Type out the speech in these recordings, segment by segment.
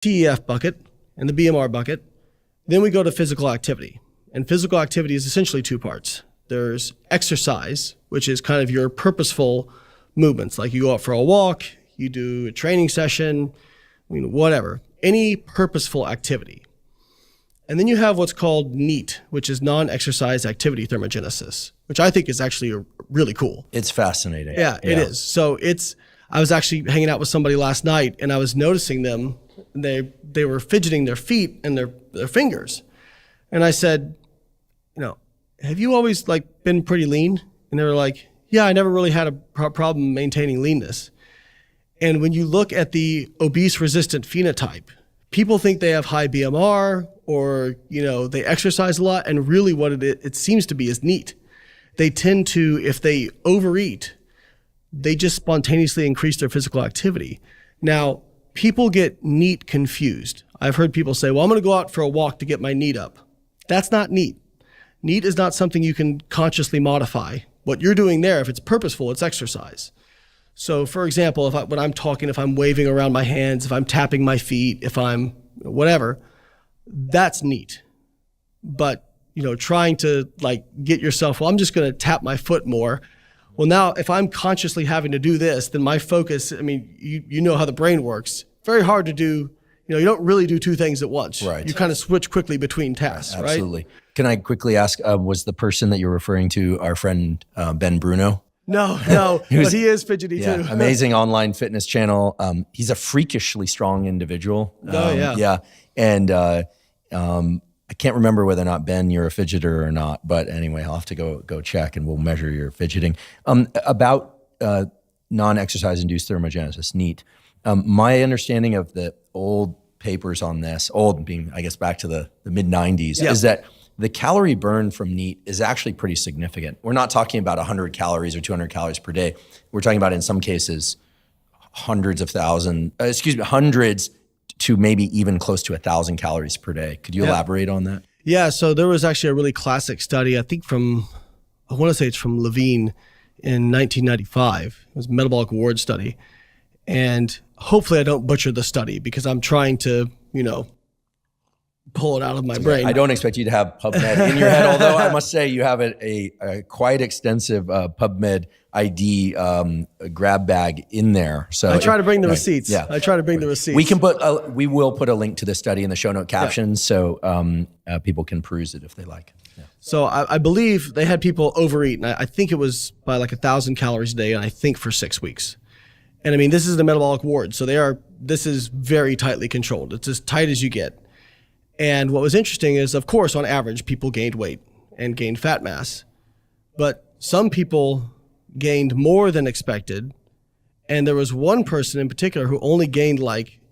TEF bucket and the BMR bucket. Then we go to physical activity. And physical activity is essentially two parts. There's exercise, which is kind of your purposeful movements. Like you go out for a walk, you do a training session, whatever. Any purposeful activity. And then you have what's called NEAT, which is non-exercise activity thermogenesis, which I think is actually really cool. It's fascinating. Yeah, it is. So I was actually hanging out with somebody last night and I was noticing them. They were fidgeting their feet and their fingers. And I said, have you always been pretty lean? And they were like, yeah, I never really had a problem maintaining leanness. And when you look at the obese resistant phenotype, people think they have high BMR or, they exercise a lot. And really what it seems to be is NEAT. They tend to, if they overeat, they just spontaneously increase their physical activity. Now, people get NEAT confused. I've heard people say, well, I'm going to go out for a walk to get my NEAT up. That's not NEAT. NEAT is not something you can consciously modify. What you're doing there, if it's purposeful, it's exercise. So for example, when I'm talking, if I'm waving around my hands, if I'm tapping my feet, if I'm whatever, that's NEAT. But, trying to get yourself, well, I'm just going to tap my foot more. Well, now if I'm consciously having to do this, then my focus, you know how the brain works. Very hard to do. You don't really do two things at once. Right. You kind of switch quickly between tasks, right? Absolutely. Can I quickly ask, was the person that you're referring to our friend Ben Bruno? No, but he is fidgety too. Amazing online fitness channel. He's a freakishly strong individual. Yeah. And I can't remember whether or not, Ben, you're a fidgeter or not, but anyway, I'll have to go check and we'll measure your fidgeting. About non-exercise induced thermogenesis, NEAT. My understanding of the old papers on this, old being, I guess, back to the mid-90s, is that the calorie burn from NEAT is actually pretty significant. We're not talking about 100 calories or 200 calories per day. We're talking about, in some cases, hundreds to maybe even close to 1,000 calories per day. Could you elaborate on that? Yeah, so there was actually a really classic study, I think I want to say it's from Levine in 1995. It was a metabolic ward study. And hopefully I don't butcher the study because I'm trying to, pull it out of my brain. I don't expect you to have PubMed in your head, although I must say you have a quite extensive PubMed ID grab bag in there. So I try to bring the receipts. Yeah, I try to bring the receipts. We will put a link to the study in the show note captions so people can peruse it if they like. Yeah. So I believe they had people overeat, and I think it was by 1,000 calories a day, and I think for 6 weeks. And this is the metabolic ward, so this is very tightly controlled. It's as tight as you get. And what was interesting is, of course, on average, people gained weight and gained fat mass. But some people gained more than expected. And there was one person in particular who only gained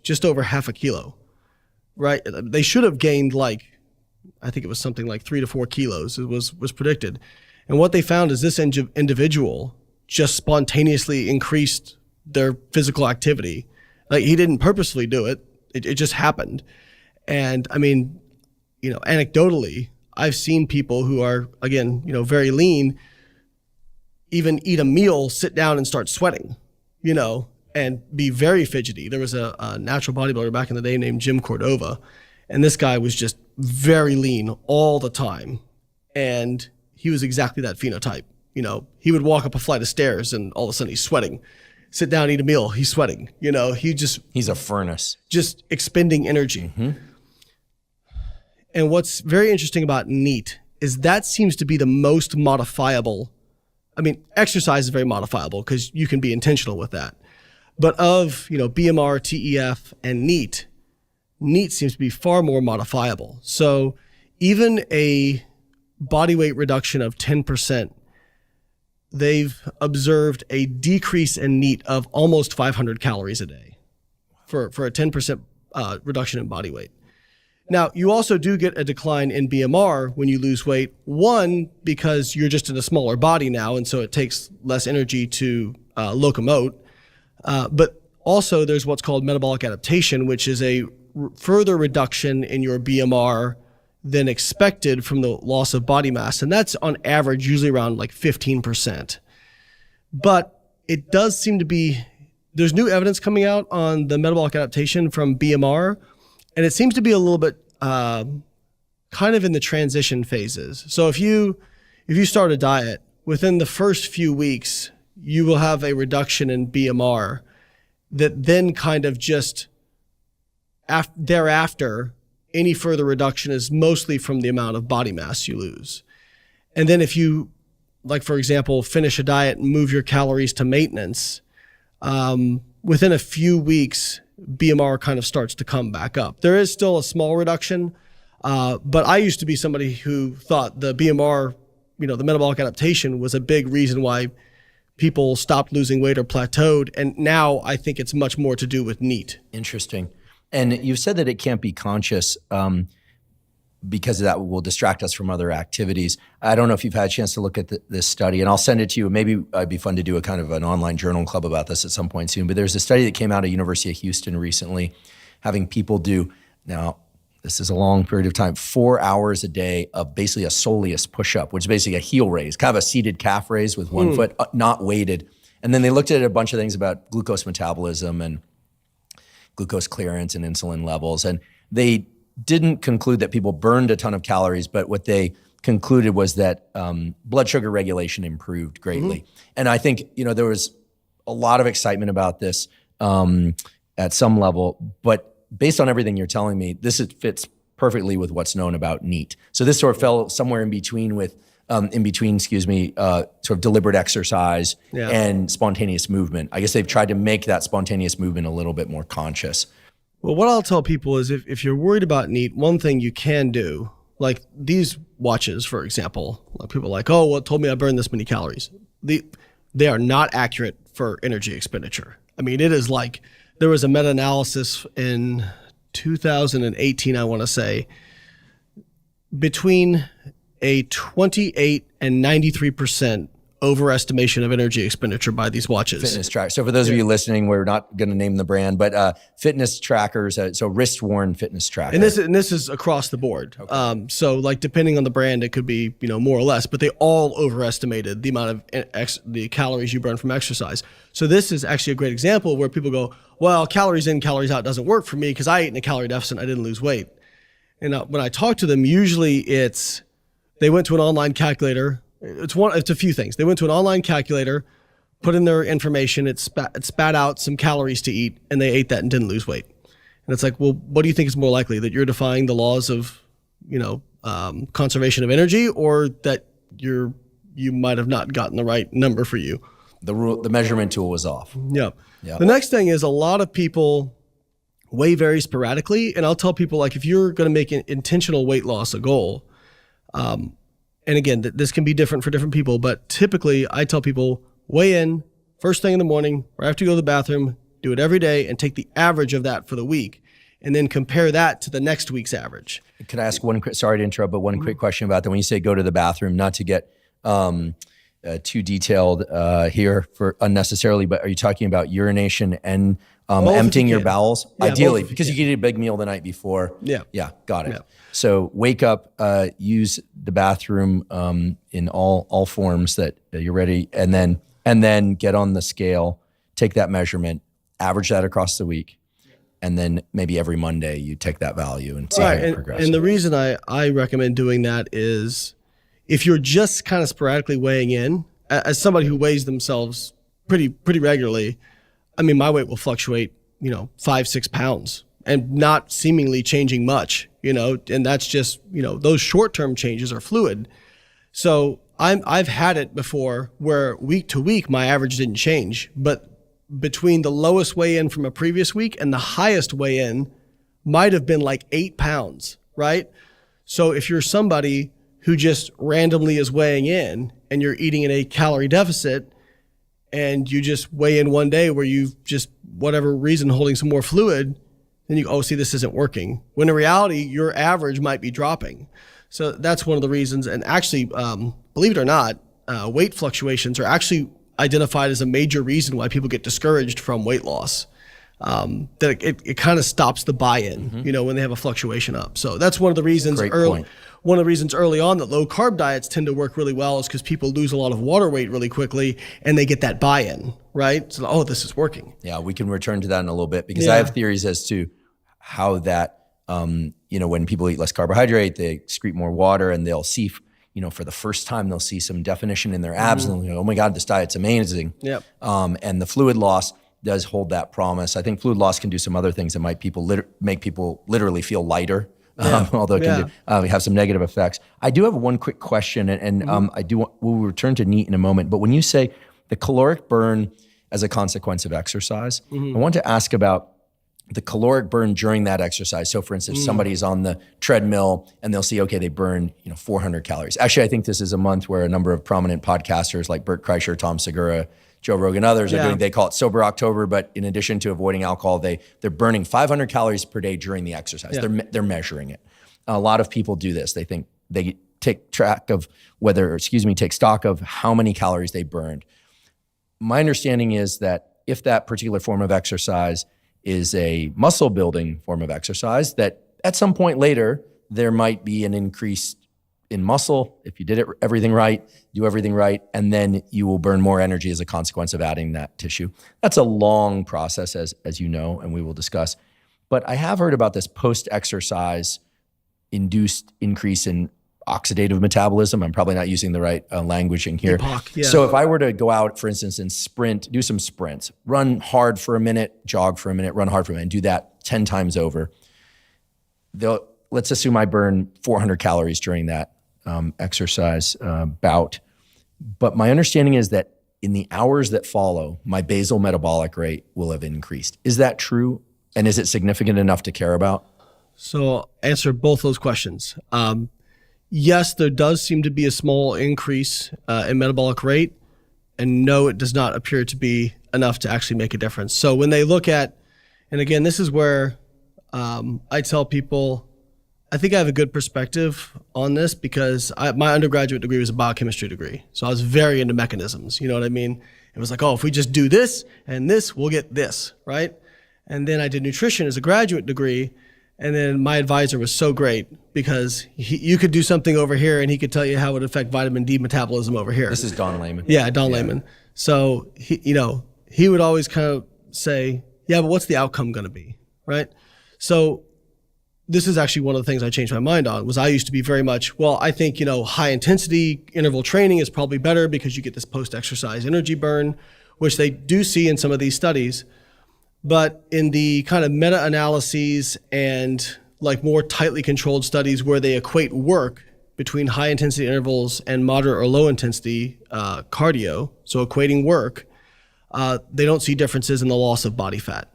just over half a kilo, right? They should have gained I think it was something like 3 to 4 kilos, it was predicted. And what they found is this individual just spontaneously increased their physical activity. He didn't purposely do it. It just happened. And anecdotally, I've seen people who are, again, very lean, even eat a meal, sit down and start sweating, and be very fidgety. There was a natural bodybuilder back in the day named Jim Cordova, and this guy was just very lean all the time. And he was exactly that phenotype. He would walk up a flight of stairs and all of a sudden he's sweating. Sit down, eat a meal, he's sweating. He's a furnace. Just expending energy. Mm-hmm. And what's very interesting about NEAT is that seems to be the most modifiable. Exercise is very modifiable because you can be intentional with that. But of, BMR, TEF, and NEAT seems to be far more modifiable. So even a body weight reduction of 10%, they've observed a decrease in NEAT of almost 500 calories a day for a 10% reduction in body weight. Now, you also do get a decline in BMR when you lose weight. One, because you're just in a smaller body now, and so it takes less energy to locomote. But also there's what's called metabolic adaptation, which is a further reduction in your BMR than expected from the loss of body mass. And that's on average usually around 15%. But it does seem to be, there's new evidence coming out on the metabolic adaptation from BMR. And it seems to be a little bit kind of in the transition phases. So if you start a diet, within the first few weeks, you will have a reduction in BMR that then kind of just thereafter, any further reduction is mostly from the amount of body mass you lose. And then if you, like, for example, finish a diet and move your calories to maintenance, within a few weeks, BMR kind of starts to come back up. There is still a small reduction, but I used to be somebody who thought the BMR, the metabolic adaptation was a big reason why people stopped losing weight or plateaued. And now I think it's much more to do with NEAT. Interesting. And you've said that it can't be conscious because that will distract us from other activities. I don't know if you've had a chance to look at this study, and I'll send it to you. Maybe it'd be fun to do a kind of an online journal club about this at some point soon. But there's a study that came out of University of Houston recently, having people do, now this is a long period of time, 4 hours a day of basically a soleus push-up, which is basically a heel raise, kind of a seated calf raise with one foot, not weighted. And then they looked at a bunch of things about glucose metabolism and glucose clearance and insulin levels. And they didn't conclude that people burned a ton of calories, but what they concluded was that blood sugar regulation improved greatly. And I think, there was a lot of excitement about this at some level, but based on everything you're telling me, fits perfectly with what's known about NEAT. So this sort of fell somewhere in between with, sort of deliberate exercise and spontaneous movement. I guess they've tried to make that spontaneous movement a little bit more conscious. Well, what I'll tell people is if you're worried about NEAT, one thing you can do, like these watches, for example, like people are like, oh, well, it told me I burned this many calories. They are not accurate for energy expenditure. I mean, it is like, there was a meta-analysis in 2018, I want to say, between a 28 and 93% overestimation of energy expenditure by these watches. Fitness trackers. So for those of you listening, we're not going to name the brand, but fitness trackers, so wrist-worn fitness trackers. And this is across the board. Okay. So like depending on the brand, it could be more or less, but they all overestimated the amount of the calories you burn from exercise. So this is actually a great example where people go, well, calories in, calories out doesn't work for me because I ate in a calorie deficit, I didn't lose weight. And when I talk to them, usually they went to an online calculator. It's a few things. They went to an online calculator, put in their information, it spat out some calories to eat, and they ate that and didn't lose weight. And it's like, well, what do you think is more likely, that you're defying the laws of, conservation of energy, or that you might have not gotten the right number for you? The measurement tool was off. Yeah. The next thing is a lot of people weigh very sporadically, and I'll tell people, like, if you're going to make an intentional weight loss a goal, and again, this can be different for different people, but typically I tell people weigh in first thing in the morning, right after you go to the bathroom, do it every day, and take the average of that for the week, and then compare that to the next week's average. Can I ask sorry to interrupt, but one quick question about that. When you say go to the bathroom, not to get too detailed here for unnecessarily, but are you talking about urination and emptying your bowels? Yeah, ideally, because you could eat a big meal the night before. Yeah, got it. Yeah. So wake up, use the bathroom in all forms that you're ready, and then get on the scale, take that measurement, average that across the week, and then maybe every Monday you take that value and see how it progresses. And the reason I recommend doing that is if you're just kind of sporadically weighing in, as somebody who weighs themselves pretty regularly, I mean, my weight will fluctuate, 5-6 pounds and not seemingly changing much, and that's just, those short-term changes are fluid. So I've had it before where week to week, my average didn't change, but between the lowest weigh-in from a previous week and the highest weigh-in might have been like 8 pounds, right? So if you're somebody who just randomly is weighing in and you're eating in a calorie deficit and you just weigh in one day where you've just, whatever reason, holding some more fluid, then you go, oh, see, this isn't working. When in reality, your average might be dropping. So that's one of the reasons. And actually, believe it or not, weight fluctuations are actually identified as a major reason why people get discouraged from weight loss. That it kind of stops the buy-in, when they have a fluctuation up. So that's one of the reasons early on that low carb diets tend to work really well, is because people lose a lot of water weight really quickly and they get that buy-in, right? So, this is working. Yeah, we can return to that in a little bit, because I have theories as to how that When people eat less carbohydrate, they excrete more water, and they'll see, for the first time, they'll see some definition in their abs, and they'll go, oh my God, this diet's amazing. Yep. And the fluid loss does hold that promise. I think fluid loss can do some other things that might make people literally feel lighter. Although it can have some negative effects. I do have one quick question, and we'll return to NEAT in a moment. But when you say the caloric burn as a consequence of exercise, I want to ask about the caloric burn during that exercise. So for instance, somebody's on the treadmill and they'll see, okay, they burned 400 calories. Actually, I think this is a month where a number of prominent podcasters like Bert Kreischer, Tom Segura, Joe Rogan, others are doing, they call it Sober October, but in addition to avoiding alcohol, they're burning 500 calories per day during the exercise. Yeah. They're measuring it. A lot of people do this. They think they take stock of how many calories they burned. My understanding is that if that particular form of exercise is a muscle building form of exercise, that at some point later, there might be an increase in muscle if you did everything right, do everything right, and then you will burn more energy as a consequence of adding that tissue. That's a long process, as you know, and we will discuss. But I have heard about this post-exercise induced increase in oxidative metabolism. I'm probably not using the right languaging here. EPOC, yeah. So if I were to go out, for instance, and sprint, do some sprints, run hard for a minute, jog for a minute, run hard for a minute, and do that 10 times over, let's assume I burn 400 calories during that exercise bout. But my understanding is that in the hours that follow, my basal metabolic rate will have increased. Is that true? And is it significant enough to care about? So I'll answer both those questions. Yes, there does seem to be a small increase in metabolic rate. And no, it does not appear to be enough to actually make a difference. So when they look at, and again, this is where I tell people, I think I have a good perspective on this because my undergraduate degree was a biochemistry degree. So I was very into mechanisms, you know what I mean? It was like, oh, if we just do this and this, we'll get this, right? And then I did nutrition as a graduate degree. And then my advisor was so great because you could do something over here and he could tell you how it would affect vitamin D metabolism over here. This is Don Layman. Yeah, Don Layman. So he would always kind of say, yeah, but what's the outcome going to be, right? So this is actually one of the things I changed my mind on. Was I used to be very much, well, I think, high intensity interval training is probably better because you get this post-exercise energy burn, which they do see in some of these studies. But in the kind of meta-analyses and like more tightly controlled studies where they equate work between high intensity intervals and moderate or low intensity cardio, so equating work, they don't see differences in the loss of body fat.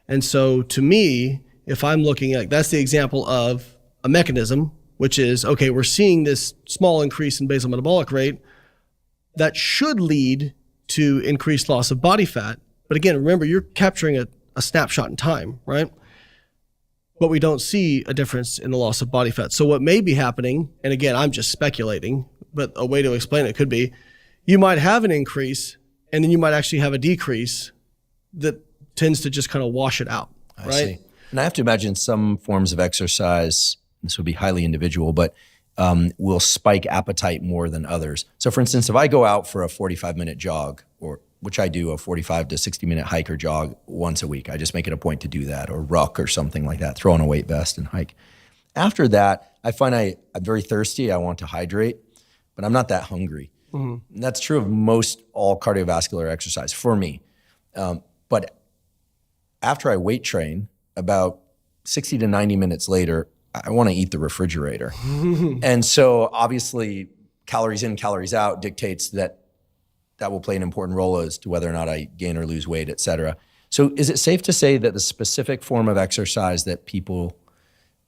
And so to me, if I'm looking at, that's the example of a mechanism, which is, okay, we're seeing this small increase in basal metabolic rate that should lead to increased loss of body fat. But again, remember, you're capturing a snapshot in time, right? But we don't see a difference in the loss of body fat. So what may be happening, and again, I'm just speculating, but a way to explain it could be, you might have an increase and then you might actually have a decrease that tends to just kind of wash it out, right? I see. And I have to imagine some forms of exercise, this would be highly individual, but will spike appetite more than others. So for instance, if I go out for a 45-minute jog, or which I do, a 45 to 60-minute hike or jog once a week, I just make it a point to do that, or ruck or something like that, throw on a weight vest and hike. After that, I find I'm very thirsty, I want to hydrate, but I'm not that hungry. Mm-hmm. And that's true of most all cardiovascular exercise for me. But after I weight train, about 60 to 90 minutes later, I want to eat the refrigerator. And so obviously calories in, calories out dictates that will play an important role as to whether or not I gain or lose weight, et cetera. So is it safe to say that the specific form of exercise that people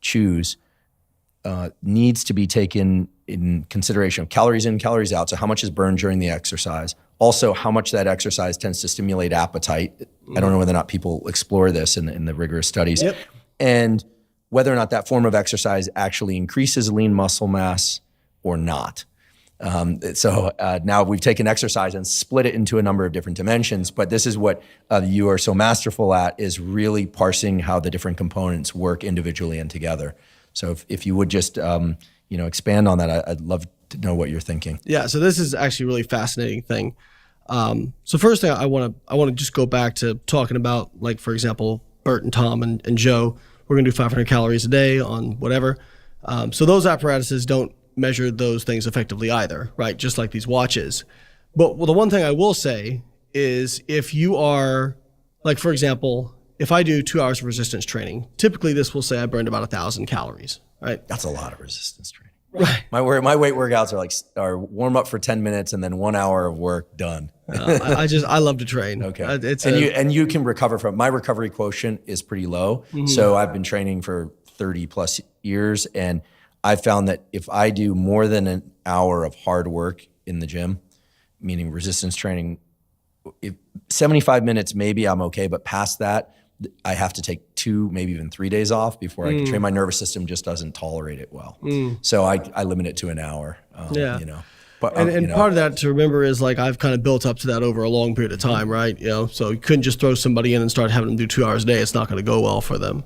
choose needs to be taken in consideration of calories in, calories out? So how much is burned during the exercise? Also, how much that exercise tends to stimulate appetite. I don't know whether or not people explore this in the rigorous studies. Yep. And whether or not that form of exercise actually increases lean muscle mass or not. So now we've taken exercise and split it into a number of different dimensions, but this is what you are so masterful at, is really parsing how the different components work individually and together. So if you would just expand on that, I'd love to know what you're thinking. Yeah, so this is actually a really fascinating thing. So first thing I want to just go back to talking about, like, for example, Bert and Tom and Joe we're going to do 500 calories a day on whatever. So those apparatuses don't measure those things effectively either, right? Just like these watches. But the one thing I will say is if you are, like, for example, if I do 2 hours of resistance training, typically this will say I burned about 1,000 calories, right? That's a lot of resistance training. Right. My weight workouts are warm up for 10 minutes and then 1 hour of work done. I love to train. Okay. You can recover from, my recovery quotient is pretty low. So I've been training for 30 plus years, and I found that if I do more than an hour of hard work in the gym, meaning resistance training, 75 minutes, maybe I'm okay. But past that, I have to take 2, maybe even 3 days off before I can train. My nervous system just doesn't tolerate it well. So I limit it to an hour, you know. But, part of that to remember is, like, I've kind of built up to that over a long period of time, right? You know, so you couldn't just throw somebody in and start having them do 2 hours a day. It's not going to go well for them.